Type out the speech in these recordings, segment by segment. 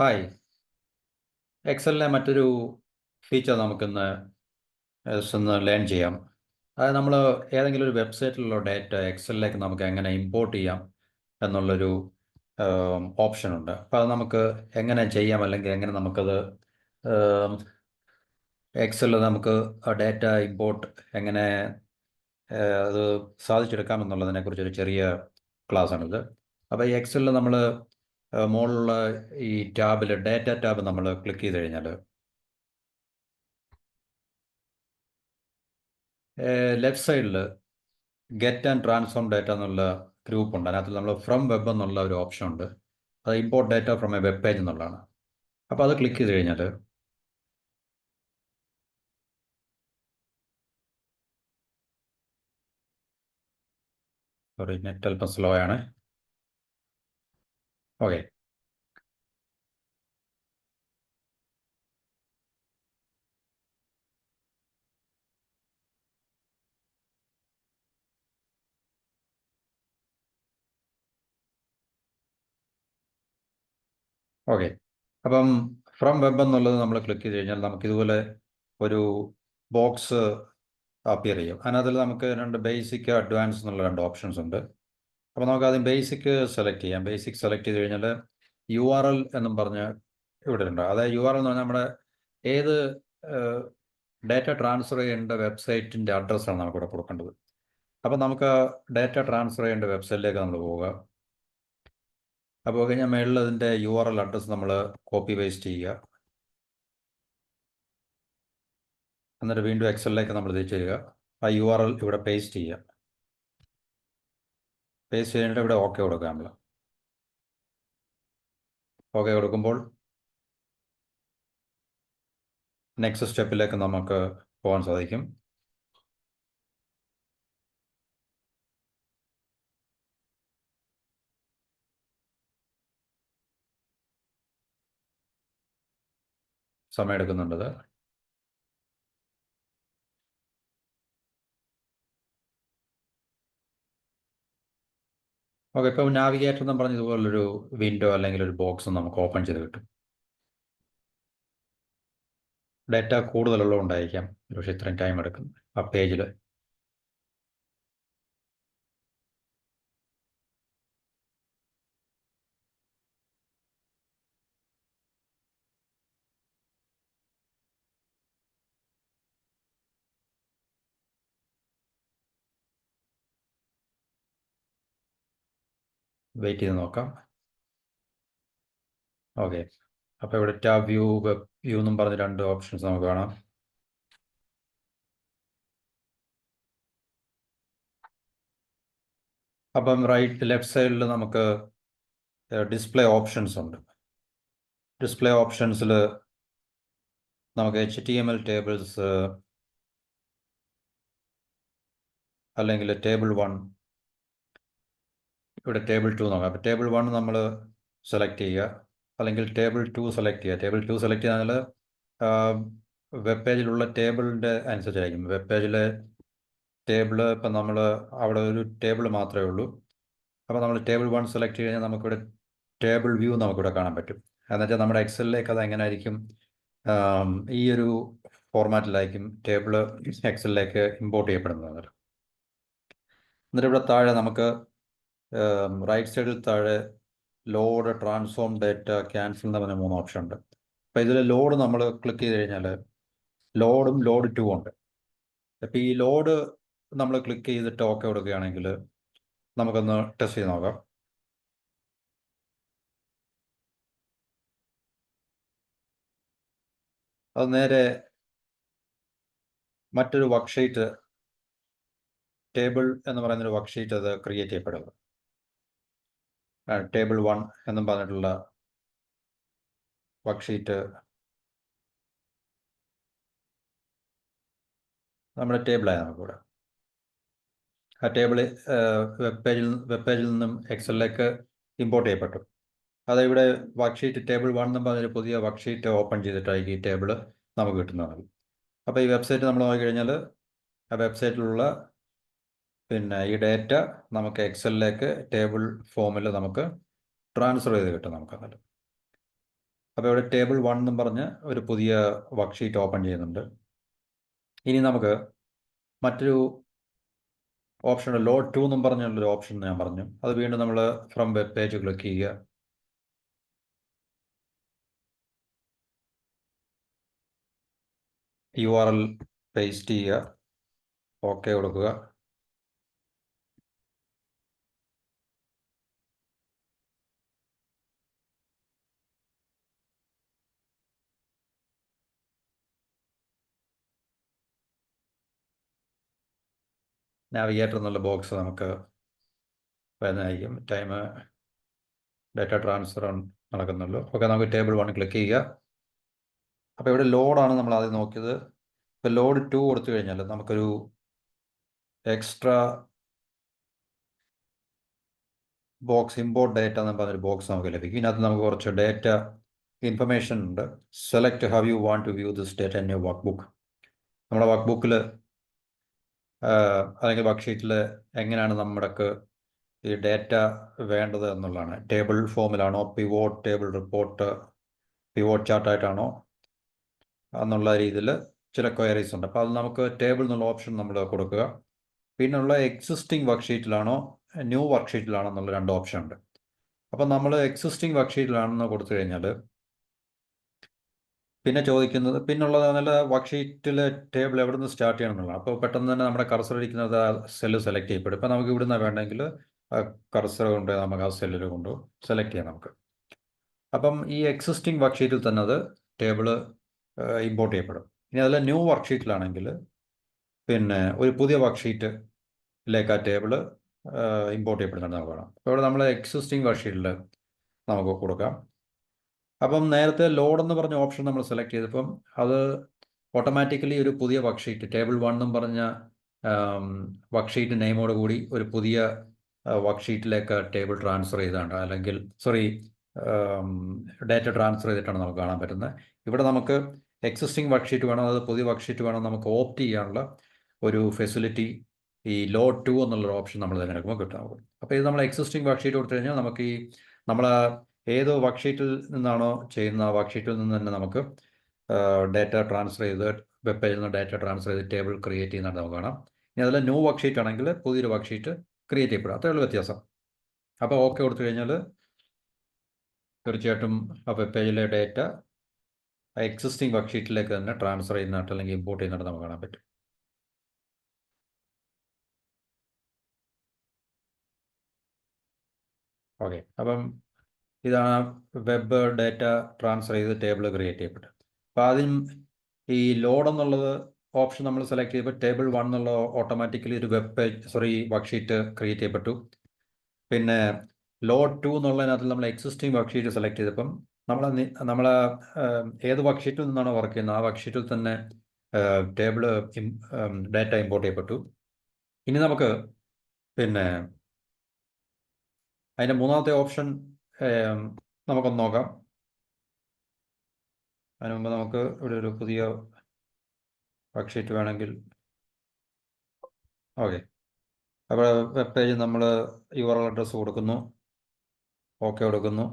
Hi. എക്സലിലെ മറ്റൊരു feature നമുക്കിന്ന് ഒന്ന് ലേൺ ചെയ്യാം. അതായത് നമ്മൾ ഏതെങ്കിലും ഒരു വെബ്സൈറ്റിലുള്ള ഡാറ്റ എക്സലിലേക്ക് നമുക്ക് എങ്ങനെ ഇമ്പോർട്ട് ചെയ്യാം എന്നുള്ളൊരു ഓപ്ഷൻ ഉണ്ട്. അപ്പോൾ അത് നമുക്ക് എങ്ങനെ ചെയ്യാം, അല്ലെങ്കിൽ എങ്ങനെ നമുക്കത് എക്സലിൽ നമുക്ക് ഡാറ്റ ഇമ്പോർട്ട് എങ്ങനെ അത് സാധിച്ചെടുക്കാം എന്നുള്ളതിനെക്കുറിച്ചൊരു ചെറിയ ക്ലാസ്സാണിത്. അപ്പോൾ ഈ എക്സലിൽ നമ്മൾ മുകളിലുള്ള ഈ ടാബിൽ ഡാറ്റ ടാബ് നമ്മൾ ക്ലിക്ക് ചെയ്ത് കഴിഞ്ഞാൽ ലെഫ്റ്റ് സൈഡിൽ ഗെറ്റ് ആൻഡ് ട്രാൻസ്ഫോം ഡാറ്റ എന്നുള്ള ഗ്രൂപ്പ് ഉണ്ട്. അതിനകത്ത് നമ്മൾ ഫ്രം വെബ് എന്നുള്ള ഒരു ഓപ്ഷൻ ഉണ്ട്. അത് import data from A web page എന്നുള്ളതാണ്. അപ്പോൾ അത് ക്ലിക്ക് ചെയ്ത് കഴിഞ്ഞാൽ സോറി, നെറ്റ് അല്പം സ്ലോ ആണ്. ഓക്കെ. ഓക്കെ, അപ്പം ഫ്രം വെബ് എന്നുള്ളത് നമ്മൾ ക്ലിക്ക് ചെയ്ത് കഴിഞ്ഞാൽ നമുക്ക് ഇതുപോലെ ഒരു ബോക്സ് അപ്പിയർ ചെയ്യും. അതിനകത്തിൽ നമുക്ക് രണ്ട് ബേസിക്, അഡ്വാൻസ് എന്നുള്ള രണ്ട് ഓപ്ഷൻസ് ഉണ്ട്. അപ്പോൾ നമുക്ക് ആദ്യം ബേസിക് സെലക്ട് ചെയ്യാം. ബേസിക് സെലക്ട് ചെയ്ത് കഴിഞ്ഞാൽ URL എന്നും പറഞ്ഞ് ഇവിടെ ഉണ്ട്. അതായത് URL എന്ന് പറഞ്ഞാൽ നമ്മുടെ ഏത് ഡാറ്റ ട്രാൻസ്ഫർ ചെയ്യേണ്ട വെബ്സൈറ്റിൻ്റെ അഡ്രസ്സാണ് നമുക്കിവിടെ കൊടുക്കേണ്ടത്. അപ്പോൾ നമുക്ക് ഡാറ്റ ട്രാൻസ്ഫർ ചെയ്യേണ്ട വെബ്സൈറ്റിലേക്ക് നമ്മൾ പോവുക. അപ്പോൾ കഴിഞ്ഞാൽ മേളിൽ അതിൻ്റെ URL അഡ്രസ്സ് നമ്മൾ കോപ്പി പേസ്റ്റ് ചെയ്യുക. എന്നിട്ട് വീണ്ടും എക്സലിലേക്ക് നമ്മൾ തിരിച്ചു ചെയ്യുക. ആ URL ഇവിടെ പേസ്റ്റ് ചെയ്യുക. പേസ്റ്റ് ചെയ്തിട്ട് ഇവിടെ ഓക്കെ കൊടുക്കുക. നമ്മൾ ഓക്കെ കൊടുക്കുമ്പോൾ നെക്സ്റ്റ് സ്റ്റെപ്പിലേക്ക് നമുക്ക് പോകാൻ സാധിക്കും. സമയം എടുക്കുന്നുണ്ടത്. ഓക്കെ, ഇപ്പോൾ നാവിഗേറ്റർ എന്ന് പറഞ്ഞ ഇതുപോലൊരു വിൻഡോ അല്ലെങ്കിൽ ഒരു ബോക്സ് നമുക്ക് ഓപ്പൺ ചെയ്ത് കിട്ടും. ഡാറ്റ കൂടുതലുള്ളതുകൊണ്ടായിരിക്കാം പക്ഷേ ഇത്രയും ടൈം എടുക്കും ആ പേജിൽ. വെയിറ്റ് ചെയ്ത് നോക്കാം. ഓക്കെ, അപ്പോൾ ഇവിടെ ടാബ് വ്യൂ, വെബ് വ്യൂ എന്നും പറഞ്ഞ് രണ്ട് ഓപ്ഷൻസ് നമുക്ക് കാണാം. അപ്പം ലെഫ്റ്റ് സൈഡിൽ നമുക്ക് ഡിസ്പ്ലേ ഓപ്ഷൻസ് ഉണ്ട്. ഡിസ്പ്ലേ ഓപ്ഷൻസിൽ നമുക്ക് HTML ടേബിൾസ് അല്ലെങ്കിൽ ടേബിൾ 1, ഇവിടെ ടേബിൾ 2 നോക്കാം. അപ്പോൾ ടേബിൾ 1 നമ്മൾ സെലക്ട് ചെയ്യുക, അല്ലെങ്കിൽ ടേബിൾ 2 സെലക്ട് ചെയ്യുക. ടേബിൾ 2 സെലക്ട് ചെയ്താൽ വെബ് പേജിലുള്ള ടേബിളിൻ്റെ അനുസരിച്ചായിരിക്കും. വെബ് പേജിലെ ടേബിൾ ഇപ്പം നമ്മൾ അവിടെ ഒരു ടേബിൾ മാത്രമേ ഉള്ളൂ. അപ്പോൾ നമ്മൾ ടേബിൾ 1 സെലക്ട് ചെയ്ത് കഴിഞ്ഞാൽ നമുക്കിവിടെ ടേബിൾ വ്യൂ നമുക്കിവിടെ കാണാൻ പറ്റും. എന്നുവെച്ചാൽ നമ്മുടെ എക്സലിലേക്ക് അത് എങ്ങനെ ആയിരിക്കും, ഈ ഒരു ഫോർമാറ്റിലായിരിക്കും ടേബിൾ എക്സലിലേക്ക് ഇമ്പോർട്ട് ചെയ്യപ്പെടുന്നത്. എന്നിട്ട് ഇവിടെ താഴെ നമുക്ക് റൈറ്റ് സൈഡിൽ താഴെ ലോഡ്, ട്രാൻസ്ഫോം ഡാറ്റ, ക്യാൻസൽ എന്ന് പറഞ്ഞ 3 ഓപ്ഷൻ ഉണ്ട്. അപ്പോൾ ഇതിൽ ലോഡ് നമ്മൾ ക്ലിക്ക് ചെയ്ത് കഴിഞ്ഞാൽ ലോഡും ലോഡ് 2 ഉണ്ട്. അപ്പോൾ ഈ ലോഡ് നമ്മൾ ക്ലിക്ക് ചെയ്തിട്ട് ഓക്കെ കൊടുക്കുകയാണെങ്കിൽ നമുക്കൊന്ന് ടെസ്റ്റ് ചെയ്ത് നോക്കാം. അത് നേരെ മറ്റൊരു വർക്ക്ഷീറ്റ്, ടേബിൾ എന്ന് പറയുന്നൊരു വർക്ക്ഷീറ്റ് അത് ക്രിയേറ്റ് ചെയ്യപ്പെടുക. ടേബിൾ 1 എന്നും പറഞ്ഞിട്ടുള്ള വർക്ക്ഷീറ്റ് നമ്മുടെ ടേബിളായി നമുക്കിവിടെ. ആ ടേബിൾ വെബ് പേജിൽ നിന്നും എക്സലിലേക്ക് ഇമ്പോർട്ട് ചെയ്യപ്പെട്ടു. അതിവിടെ വർക്ക്ഷീറ്റ് ടേബിൾ 1 എന്നും പറഞ്ഞൊരു പുതിയ വർക്ക്ഷീറ്റ് ഓപ്പൺ ചെയ്തിട്ടായിരിക്കും ഈ ടേബിൾ നമുക്ക് കിട്ടുന്നത്. അപ്പോൾ ഈ വെബ്സൈറ്റ് നമ്മൾ നോക്കിക്കഴിഞ്ഞാൽ ആ വെബ്സൈറ്റിലുള്ള ഈ ഡാറ്റ നമുക്ക് എക്സലിലേക്ക് ടേബിൾ ഫോമിൽ നമുക്ക് ട്രാൻസ്ഫർ ചെയ്ത് കിട്ടും നമുക്ക്. അപ്പോൾ ഇവിടെ ടേബിൾ 1 എന്നും പറഞ്ഞ് ഒരു പുതിയ വർക്ക്ഷീറ്റ് ഓപ്പൺ ചെയ്യുന്നുണ്ട്. ഇനി നമുക്ക് മറ്റൊരു ഓപ്ഷൻ ലോഡ് 2 എന്നും പറഞ്ഞുള്ളൊരു ഓപ്ഷൻ ഞാൻ പറഞ്ഞു. അത് വീണ്ടും നമ്മൾ ഫ്രം വെബ് പേജ് ക്ലിക്ക് ചെയ്യുക. URL പേസ്റ്റ് ചെയ്യുക, ഓക്കെ കൊടുക്കുക. നാവിഗേറ്റർ എന്നുള്ള ബോക്സ് നമുക്ക് വരുന്നതായിരിക്കും. ടൈം ഡാറ്റ ട്രാൻസ്ഫർ നടക്കുന്നുള്ളൂ. ഓക്കെ, നമുക്ക് ടേബിൾ 1 ക്ലിക്ക് ചെയ്യുക. അപ്പോൾ ഇവിടെ ലോഡാണ് നമ്മൾ ആദ്യം നോക്കിയത്. ഇപ്പോൾ ലോഡ് 2 കൊടുത്തു കഴിഞ്ഞാൽ നമുക്കൊരു എക്സ്ട്രാ ബോക്സ് ഇമ്പോർട്ട് ഡേറ്റ എന്ന് പറഞ്ഞൊരു ബോക്സ് നമുക്ക് ലഭിക്കും. ഇതിനകത്ത് നമുക്ക് കുറച്ച് ഡേറ്റ ഇൻഫർമേഷൻ ഉണ്ട്. Select how you want to view this data in your workbook. നമ്മുടെ വർക്ക് ബുക്കിൽ അല്ലെങ്കിൽ വർക്ക് ഷീറ്റിൽ എങ്ങനെയാണ് നമ്മുടെക്ക് ഈ ഡേറ്റ വേണ്ടത് എന്നുള്ളതാണ്. ടേബിൾ ഫോമിലാണോ, പിവോട്ട് ടേബിൾ റിപ്പോർട്ട്, പിവോട്ട് ചാർട്ടായിട്ടാണോ എന്നുള്ള രീതിയിൽ ചില ക്വയറീസ് ഉണ്ട്. അപ്പോൾ അത് നമുക്ക് ടേബിൾ എന്നുള്ള ഓപ്ഷൻ നമ്മൾ കൊടുക്കുക. പിന്നുള്ള എക്സിസ്റ്റിംഗ് വർക്ക് ഷീറ്റിലാണോ ന്യൂ വർക്ക് ഷീറ്റിലാണോ എന്നുള്ള 2 ഓപ്ഷൻ ഉണ്ട്. അപ്പം നമ്മൾ എക്സിസ്റ്റിംഗ് വർക്ക് ഷീറ്റിലാണെന്ന് കൊടുത്തു കഴിഞ്ഞാൽ പിന്നെ ചോദിക്കുന്നത് പിന്നുള്ളത് നല്ല വർക്ക് ഷീറ്റിലെ ടേബിൾ എവിടെ നിന്ന് സ്റ്റാർട്ട് ചെയ്യണം എന്നുള്ളത്. അപ്പോൾ പെട്ടെന്ന് തന്നെ നമ്മുടെ കർസർ ഇരിക്കുന്നത് ആ സെല്ല് സെലക്ട് ചെയ്യപ്പെടും. ഇപ്പം നമുക്ക് ഇവിടുന്ന് വേണമെങ്കിൽ കർസർ കൊണ്ട് നമുക്ക് ആ സെല്ലിൽ കൊണ്ട് സെലക്ട് ചെയ്യാം നമുക്ക്. അപ്പം ഈ എക്സിസ്റ്റിംഗ് വർക്ക് ഷീറ്റിൽ തന്നെ അത് ടേബിൾ ഇമ്പോർട്ട് ചെയ്യപ്പെടും. ഇനി അതിൽ ന്യൂ വർക്ക് ഷീറ്റിലാണെങ്കിൽ പിന്നെ ഒരു പുതിയ വർക്ക് ഷീറ്റിലേക്ക് ആ ടേബിൾ ഇമ്പോർട്ട് ചെയ്യപ്പെടുന്നുണ്ട് നമുക്ക് കാണാം. അപ്പോൾ ഇവിടെ നമ്മൾ എക്സിസ്റ്റിംഗ് വർക്ക് ഷീറ്റിൽ നമുക്ക് കൊടുക്കാം. അപ്പം നേരത്തെ ലോഡ് എന്ന് പറഞ്ഞ ഓപ്ഷൻ നമ്മൾ സെലക്ട് ചെയ്തപ്പം അത് ഓട്ടോമാറ്റിക്കലി ഒരു പുതിയ വർക്ക് ഷീറ്റ് ടേബിൾ 1 എന്നും പറഞ്ഞ വർക്ക് ഷീറ്റ് നെയിമോട് കൂടി ഒരു പുതിയ വർക്ക് ഷീറ്റിലേക്ക് ടേബിൾ ട്രാൻസ്ഫർ ചെയ്താണ്, അല്ലെങ്കിൽ ഡേറ്റ ട്രാൻസ്ഫർ ചെയ്തിട്ടാണ് നമുക്ക് കാണാൻ പറ്റുന്നത്. ഇവിടെ നമുക്ക് എക്സിസ്റ്റിംഗ് വർക്ക് ഷീറ്റ് വേണം, അത് പുതിയ വർക്ക് ഷീറ്റ് വേണം, നമുക്ക് ഓപ്റ്റ് ചെയ്യാനുള്ള ഒരു ഫെസിലിറ്റി ഈ ലോഡ് 2 എന്നുള്ളൊരു ഓപ്ഷൻ നമ്മൾ തിരഞ്ഞെടുക്കുമ്പോൾ കിട്ടും നമുക്ക്. അപ്പോൾ ഇത് നമ്മൾ എക്സിസ്റ്റിംഗ് വർക്ക് ഷീറ്റ് കൊടുത്തു കഴിഞ്ഞാൽ നമുക്ക് ഈ നമ്മൾ ഏത് വർക്ക് ഷീറ്റിൽ നിന്നാണോ ചെയ്യുന്ന ആ വർക്ക് ഷീറ്റിൽ നിന്ന് തന്നെ നമുക്ക് ഡേറ്റ ട്രാൻസ്ഫർ ചെയ്ത് വെബ് പേജിൽ നിന്ന് ഡേറ്റ ട്രാൻസ്ഫർ ചെയ്ത് ടേബിൾ ക്രിയേറ്റ് ചെയ്യുന്നതായിട്ട് നമുക്ക് കാണാം. ഇനി അതിൽ ന്യൂ വർക്ക് ഷീറ്റ് ആണെങ്കിൽ പുതിയൊരു വർക്ക് ഷീറ്റ് ക്രിയേറ്റ് ചെയ്യപ്പെടും. അത്രയുള്ള വ്യത്യാസം. അപ്പോൾ ഓക്കെ കൊടുത്തു കഴിഞ്ഞാൽ തീർച്ചയായിട്ടും ആ വെബ് പേജിലെ ഡേറ്റ എക്സിസ്റ്റിംഗ് വർക്ക് ഷീറ്റിലേക്ക് തന്നെ ട്രാൻസ്ഫർ ചെയ്യുന്നതായിട്ട് അല്ലെങ്കിൽ ഇമ്പോർട്ട് ചെയ്യുന്നതായിട്ട് നമുക്ക് കാണാൻ പറ്റും. ഓക്കെ, അപ്പം ഇതാണ് വെബ് ഡേറ്റ ട്രാൻസ്ഫർ ചെയ്ത് ടേബിൾ ക്രിയേറ്റ് ചെയ്യപ്പെട്ടത്. അപ്പോൾ ആദ്യം ഈ ലോഡ് എന്നുള്ളത് ഓപ്ഷൻ നമ്മൾ സെലക്ട് ചെയ്യുമ്പോൾ ടേബിൾ 1 എന്നുള്ള ഓട്ടോമാറ്റിക്കലി ഒരു web page work sheet create ചെയ്യപ്പെട്ടു. പിന്നെ ലോഡ് 2 എന്നുള്ളതിനകത്ത് നമ്മൾ എക്സിസ്റ്റിംഗ് വർക്ക് ഷീറ്റ് സെലക്ട് ചെയ്തപ്പം നമ്മൾ ഏത് വർക്ക് ഷീറ്റിൽ നിന്നാണോ വർക്ക് ചെയ്യുന്നത് ആ വർക്ക് ഷീറ്റിൽ തന്നെ ടേബിൾ ഡേറ്റ ഇമ്പോർട്ട് ചെയ്യപ്പെട്ടു. ഇനി നമുക്ക് പിന്നെ അതിൻ്റെ മൂന്നാമത്തെ ഓപ്ഷൻ നമുക്കൊന്ന് നോക്കാം. അതിന് മുമ്പ് നമുക്ക് ഇവിടെ ഒരു പുതിയ വർക്ക് ഷീറ്റ് വേണമെങ്കിൽ ഓക്കെ. അപ്പോൾ വെബ് പേജ് നമ്മൾ URL അഡ്രസ്സ് കൊടുക്കുന്നു, ഓക്കെ കൊടുക്കുന്നു.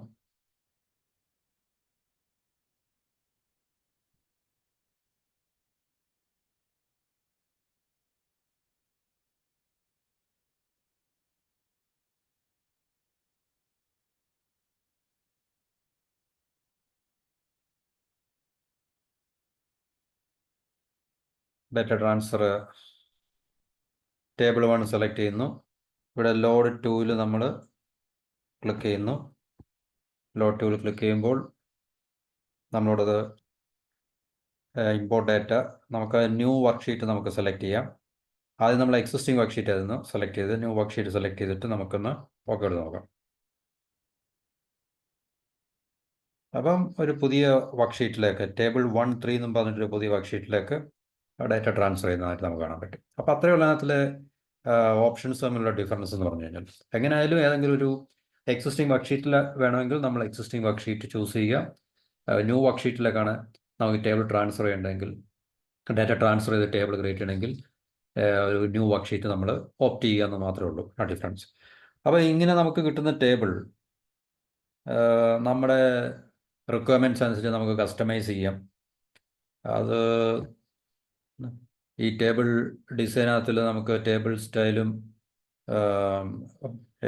ഡേറ്റ ട്രാൻസ്ഫർ ടേബിൾ 1 സെലക്ട് ചെയ്യുന്നു. ഇവിടെ ലോഡ് 2ൽ നമ്മൾ ക്ലിക്ക് ചെയ്യുന്നു. ലോഡ് 2ൽ ക്ലിക്ക് ചെയ്യുമ്പോൾ നമ്മളോടത് ഇമ്പോർട്ട് ഡേറ്റ നമുക്ക് ന്യൂ വർക്ക് ഷീറ്റ് നമുക്ക് സെലക്ട് ചെയ്യാം. ആദ്യം നമ്മൾ എക്സിസ്റ്റിംഗ് വർക്ക് ഷീറ്റ് അതിൽ നിന്ന് സെലക്ട് ചെയ്ത് ന്യൂ വർക്ക് ഷീറ്റ് സെലക്ട് ചെയ്തിട്ട് നമുക്കൊന്ന് ഓക്കെ എടുത്ത് നോക്കാം. അപ്പം ഒരു പുതിയ വർക്ക് ഷീറ്റിലേക്ക് ടേബിൾ 1.3 എന്നും പറഞ്ഞിട്ടൊരു പുതിയ വർക്ക് ഷീറ്റിലേക്ക് ഡേറ്റ ട്രാൻസ്ഫർ ചെയ്യുന്നതായിട്ട് നമുക്ക് കാണാൻ പറ്റും. അപ്പോൾ അത്രയുള്ള അതിനകത്തിലെ ഓപ്ഷൻസ് തമ്മിലുള്ള ഡിഫറൻസ് എന്ന് പറഞ്ഞു കഴിഞ്ഞാൽ എങ്ങനെയായാലും ഏതെങ്കിലും ഒരു എക്സിസ്റ്റിംഗ് വർക്ക് ഷീറ്റിൽ വേണമെങ്കിൽ നമ്മൾ എക്സിസ്റ്റിംഗ് വർക്ക് ഷീറ്റ് ചൂസ് ചെയ്യുക. ന്യൂ വർക്ക് ഷീറ്റിലേക്കാണ് നമുക്ക് ടേബിൾ ട്രാൻസ്ഫർ ചെയ്യേണ്ടതെങ്കിൽ ഡേറ്റ ട്രാൻസ്ഫർ ചെയ്ത് ടേബിൾ ക്രിയേറ്റ് ചെയ്യണമെങ്കിൽ ഒരു ന്യൂ വർക്ക് ഷീറ്റ് നമ്മൾ ഓപ്റ്റ് ചെയ്യുക എന്ന് മാത്രമേ ഉള്ളൂ ആ ഡിഫറൻസ്. അപ്പോൾ ഇങ്ങനെ നമുക്ക് കിട്ടുന്ന ടേബിൾ നമ്മുടെ റിക്വയർമെൻറ്റ്സ് അനുസരിച്ച് നമുക്ക് കസ്റ്റമൈസ് ചെയ്യാം. അത് ഈ ടേബിൾ ഡിസൈനകത്തിൽ നമുക്ക് ടേബിൾ സ്റ്റൈലും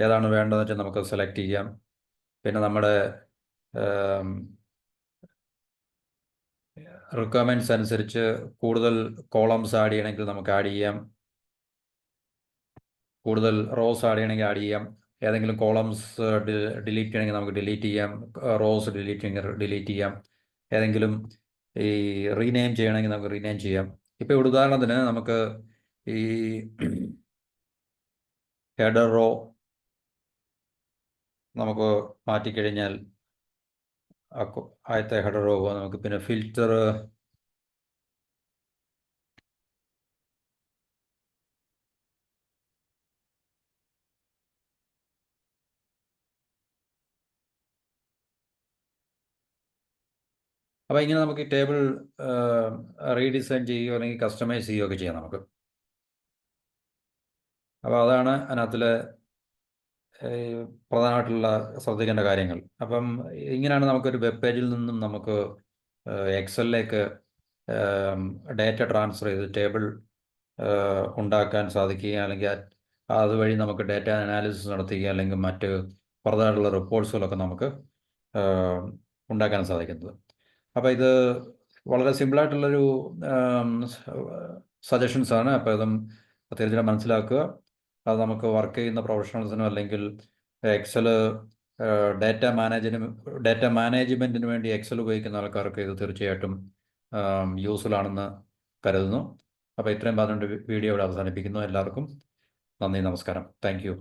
ഏതാണ് വേണ്ടതെന്ന് വെച്ചാൽ നമുക്ക് സെലക്ട് ചെയ്യാം. പിന്നെ നമ്മുടെ റിക്വയർമെൻറ്റ്സ് അനുസരിച്ച് കൂടുതൽ കോളംസ് ആഡ് ചെയ്യണമെങ്കിൽ നമുക്ക് ആഡ് ചെയ്യാം, കൂടുതൽ റോസ് ആഡ് ചെയ്യണമെങ്കിൽ ആഡ് ചെയ്യാം, ഏതെങ്കിലും കോളംസ് ഡിലീറ്റ് ചെയ്യണമെങ്കിൽ നമുക്ക് ഡിലീറ്റ് ചെയ്യാം, റോസ് ഡിലീറ്റ് ചെയ്യണമെങ്കിൽ ഡിലീറ്റ് ചെയ്യാം, ഏതെങ്കിലും ഈ റീനെയിം ചെയ്യണമെങ്കിൽ നമുക്ക് റീനെയിം ചെയ്യാം. ഇപ്പോൾ ഇവിടെ ഉദാഹരണത്തിന് നമുക്ക് ഈ ഹെഡർ റോ നമുക്ക് മാറ്റിക്കഴിഞ്ഞാൽ ആദ്യത്തെ ഹെഡർ റോ നമുക്ക് പിന്നെ ഫിൽറ്റർ അപ്പോൾ ഇങ്ങനെ നമുക്ക് ഈ ടേബിൾ റീഡിസൈൻ ചെയ്യുകയോ അല്ലെങ്കിൽ കസ്റ്റമൈസ് ചെയ്യുകയൊക്കെ ചെയ്യാം നമുക്ക്. അപ്പോൾ അതാണ് അതിനകത്തിലെ പ്രധാനമായിട്ടുള്ള ശ്രദ്ധിക്കേണ്ട കാര്യങ്ങൾ. അപ്പം ഇങ്ങനെയാണ് നമുക്കൊരു വെബ് പേജിൽ നിന്നും നമുക്ക് എക്സലിലേക്ക് ഡാറ്റ ട്രാൻസ്ഫർ ചെയ്ത് ടേബിൾ ഉണ്ടാക്കാൻ സാധിക്കുക, അല്ലെങ്കിൽ അതുവഴി നമുക്ക് ഡാറ്റ അനാലിസിസ് നടത്തുക, അല്ലെങ്കിൽ മറ്റ് ഫർദറായിട്ടുള്ള റിപ്പോർട്ട്സുകളൊക്കെ നമുക്ക് ഉണ്ടാക്കാൻ സാധിക്കുന്നത്. അപ്പോൾ ഇത് വളരെ സിമ്പിളായിട്ടുള്ളൊരു സജഷൻസാണ്. അപ്പോൾ ഇതും തീർച്ചയായിട്ടും മനസ്സിലാക്കുക. അത് നമുക്ക് വർക്ക് ചെയ്യുന്ന പ്രൊഫഷണൽസിനും അല്ലെങ്കിൽ എക്സൽ ഡാറ്റ മാനേജ്മെൻറ്റിന് വേണ്ടി എക്സൽ ഉപയോഗിക്കുന്ന ആൾക്കാർക്ക് ഇത് തീർച്ചയായിട്ടും യൂസ്ഫുൾ ആണെന്ന് കരുതുന്നു. അപ്പോൾ ഇത്രയും പറഞ്ഞുകൊണ്ട് വീഡിയോ ഇവിടെ അവസാനിപ്പിക്കുന്നു. എല്ലാവർക്കും നന്ദി, നമസ്കാരം. Thank you.